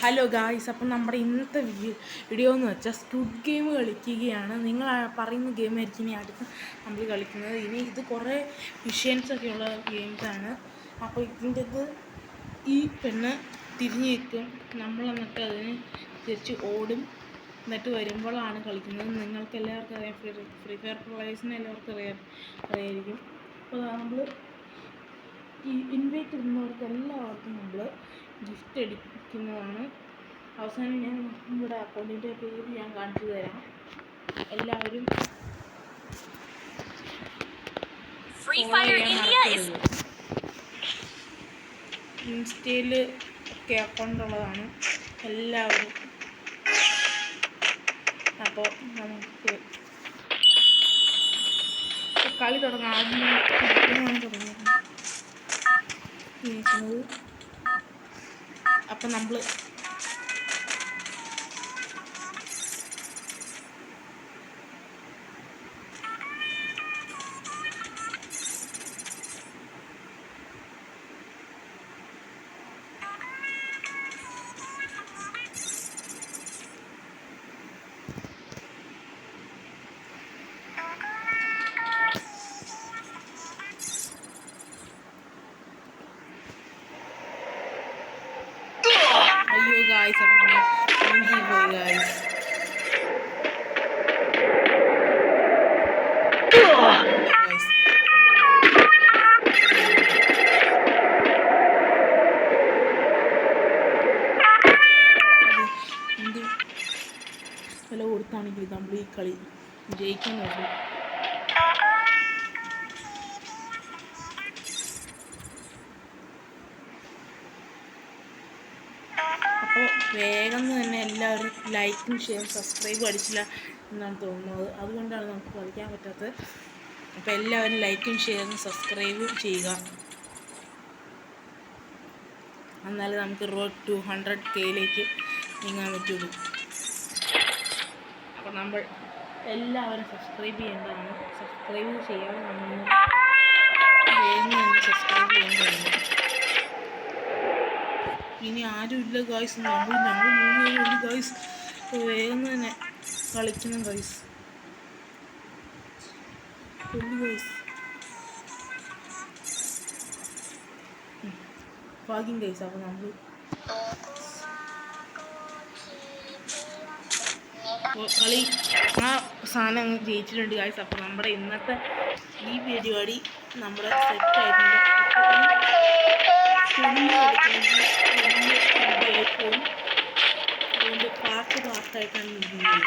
Hello guys, അപ്പം നമ്മുടെ ഇന്നത്തെ വീഡിയോ എന്ന് വെച്ചാൽ സ്ക്വിഡ് ഗെയിം കളിക്കുകയാണ്. നിങ്ങൾ പറയുന്ന ഗെയിമായിരിക്കും ഇനി അടുത്ത് നമ്മൾ കളിക്കുന്നത്. ഇനി ഇത് കുറേ മിഷൻസൊക്കെ ഉള്ള ഗെയിംസാണ്. അപ്പോൾ ഇതിൻ്റെത് ഈ പെണ്ണ് തിരിഞ്ഞ് നിൽക്കും, നമ്മൾ എന്നിട്ട് അതിന് തിരിച്ച് ഓടും, എന്നിട്ട് വരുമ്പോഴാണ് കളിക്കുന്നത്. നിങ്ങൾക്ക് എല്ലാവർക്കും അറിയാം, ഫ്രീ ഫയർ പ്ലേയേഴ്സിന് എല്ലാവർക്കും അറിയായിരിക്കും. അപ്പോൾ നമ്മൾ ഈ ഇൻവൈറ്റ് ഇടുന്നവർക്ക് എല്ലാവർക്കും നമ്മൾ ഗിഫ്റ്റ് അടിക്കുന്നതാണ്. അവസാനം ഞാൻ നമ്മുടെ അക്കൗണ്ടിൻ്റെ പേര് ഞാൻ കാണിച്ചു തരാം. എല്ലാവരും ഇൻസ്റ്റയിൽ ഒക്കെ അക്കൗണ്ട് ഉള്ളതാണ് എല്ലാവരും. അപ്പോൾ നമുക്ക് കളി തുടങ്ങാം. ആദ്യം തുടങ്ങിയത് അപ്പം നമ്മൾ guys, I'm guys. വില കൊടുത്താണെങ്കിൽ നമ്മൾ ഈ കളി ജയിക്കാൻ നോക്കും. അപ്പോൾ വേഗം തന്നെ എല്ലാവരും ലൈക്കും ഷെയറും സബ്സ്ക്രൈബും അടിച്ചില്ല എന്നാണ് തോന്നുന്നത്. അതുകൊണ്ടാണ് നമുക്ക് കളിക്കാൻ പറ്റാത്തത്. അപ്പോൾ എല്ലാവരും ലൈക്കും ഷെയറും സബ്സ്ക്രൈബും ചെയ്യുക. എന്നാലും നമുക്ക് റോഡ് ടു 100K നീങ്ങാൻ പറ്റുള്ളൂ. അപ്പോൾ നമ്മൾ എല്ലാവരും സബ്സ്ക്രൈബ് ചെയ്യേണ്ടതാണ്. സബ്സ്ക്രൈബ് ചെയ്യാതെ നമ്മൾ വേഗം തന്നെ സബ്സ്ക്രൈബ് ചെയ്യേണ്ടതാണ്. ഇനി ആരുമില്ല ഗായ്സ്, ഞങ്ങൾ 3 പേരുള്ളൂ ഗായ്സ്. വേഗം തന്നെ കളിക്കണം ഗായ്സ്. ഭാഗ്യം ഗായ്സ്. അപ്പോൾ നമ്മൾ കളി ആ സാധനം അങ്ങ് ജയിച്ചിട്ടുണ്ട് ഗായ്സ്. അപ്പോൾ നമ്മുടെ ഇന്നത്തെ ഈ പരിപാടി നമ്മുടെ സെറ്റായിട്ടുണ്ട്. അതുകൊണ്ട് പാർട്ടായിട്ടാണ് ഇരിക്കുന്നത്.